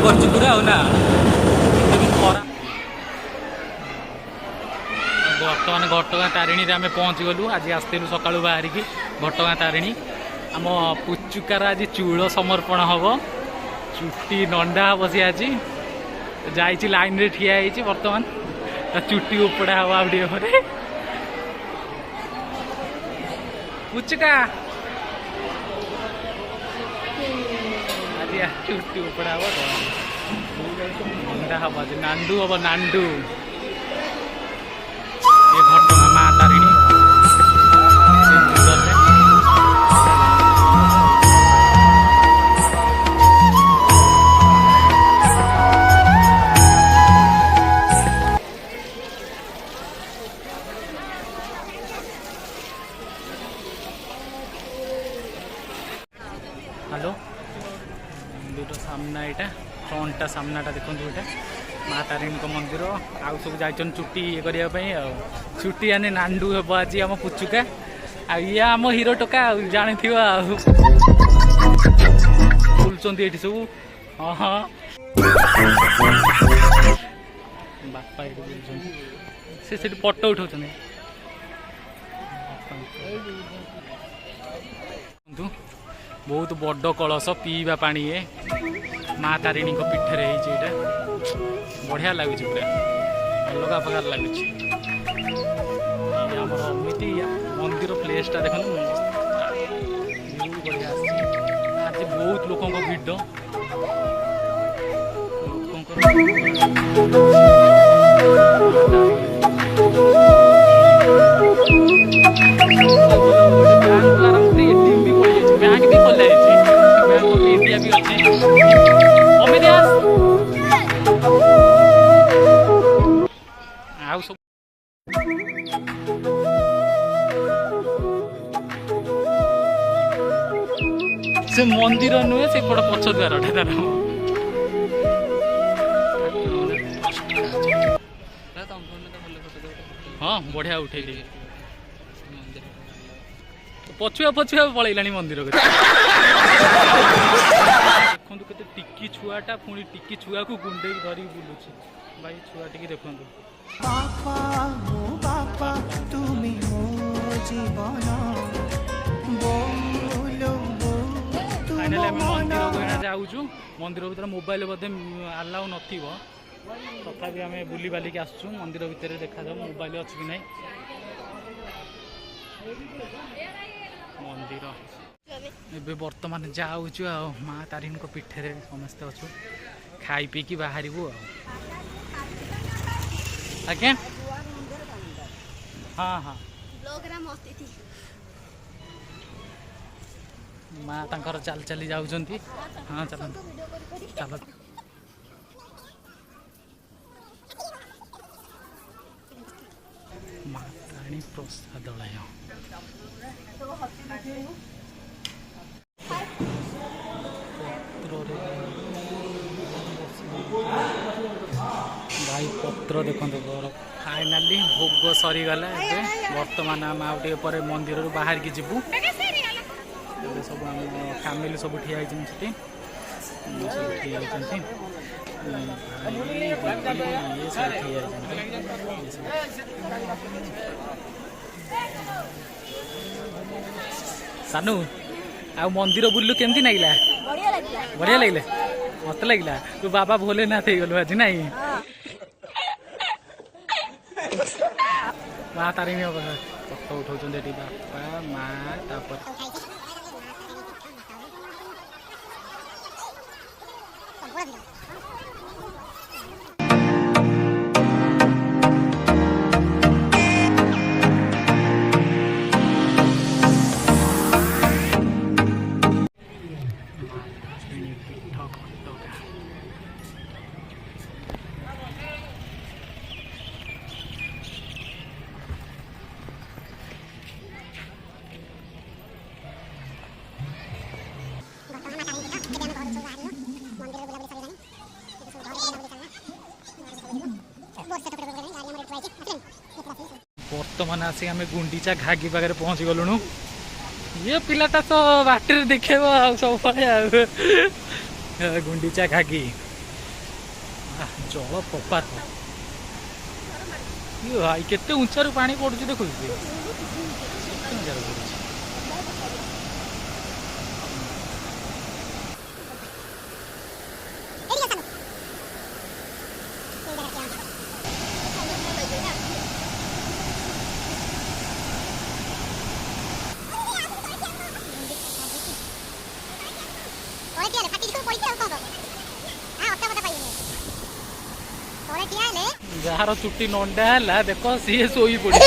करछि पूरा हो ना खरा बर्तमान घटगाँ तारिणी रे आमे पहुँच गलु। आज आसलु सकाळु बाहरिकी घटगाँ तारिणी। आम पुचुकार आज चूल समर्पण हम चुट्टी नंडा हम सी आज जाइए लाइन रे ठिया होती बर्तमान चुट्टी उपड़ा हम आउटे पुचुका आज चुट्टी उपड़ा हम नंडा हम आज नांडू हम नांडू ये घटगाँ माँ तारिणी हेलो मंदिर सामना यहाँ फ्रंटा सामनाटा देखो यहाँ माँ तारिणी मंदिर आउ सब जाइछन चुट्टी ये करने चुट्टी आने नांडू हे आज आम पुचुका ये आम हीरो टोका जानी थी बुलुंट ये सब हाँ हाँ बापा ये बुलुंट से फटो उठाऊ बहुत बड़ कलश पीवा पानी है माँ तारिणी पीठे ये बढ़िया लगुच पूरा अलग प्रकार लगुच अमिति मंदिर प्लेसटा देख बढ़िया आज बहुत लोकों भिड़ बैंक भी खोल बैंक ऑफ इंडिया भी अच्छे सब से मंदिर नुहे से बड़ पछ द्वार तार हाँ बढ़िया उठे पछुआ पछुआ पलैला मंदिर देखो के टिकी छुआटा पुणी टिकी छुआ को गुंडे धर बुलूची भाई छुआ टी देखो फाइनाली आम मंदिर को जाऊँ मंदिर भर मोबाइल बोधे आलाउ नथी तथापि आम बुली बालिक आसुँ मंदिर भितर देखा जाऊ मोबाइल अच्छी कि ना मंदिर ए बर्तमान जाऊँ माँ तारिणी पीठे समस्ते अच्छु खाई पी कि बाहर आज्ञा हाँ हाँ माँ तांकर चल चली जाऊँगी हाँ चल चल माँ तारिणी प्रसादालय भाई पत्र देखो फाइनाली भोग सरीगला बर्तमान आम आउटे मंदिर बाहर की जीवु सब फैमिली सब ठिया ये सब ठिया सानू आ मंदिर बुल्लु केमती लगिला बढ़िया लगिला मत लगिला तू बाबा भोलेनाथ हो गलु आज नाई माँ तारिणी फोटो उठाऊँ बापा माँ तापर बर्तमान आसिक आम गुंडीचा घागी पाखे पहुँची गलुणु ये पिलाटा तो बाटर देखेब सब गुंडीचा घागी जल प्रपात ये भाई केते उंचारू पानी पड़ुଛି देखुଛି जार चुट्टी नंडा है देख सी शोई पड़ी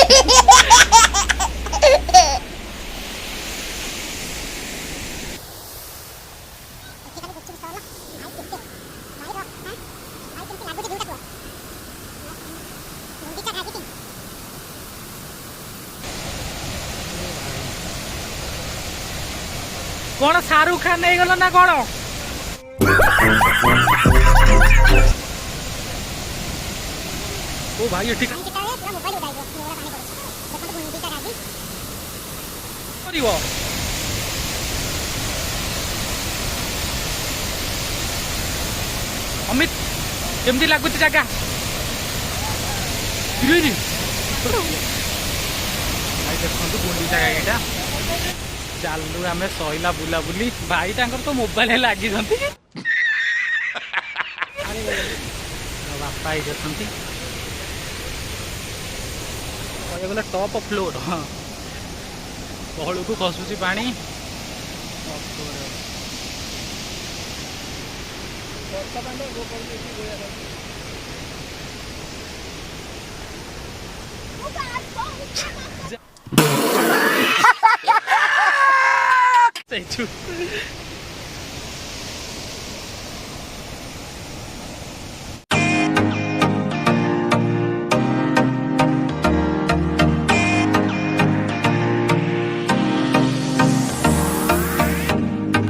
कौन शाहरुख खान नहीं गल ना कौन ओ भाई ये ठीक अमित केमती लगुच जगह भाई देखो गुंडीचा गाईटा चलू आम सैला बुलाबुली भाई तो मोबाइल लगी बापा ये देखते गला टॉप फ्लोर हाँ पहलू को खसुची पानी Stay tuned.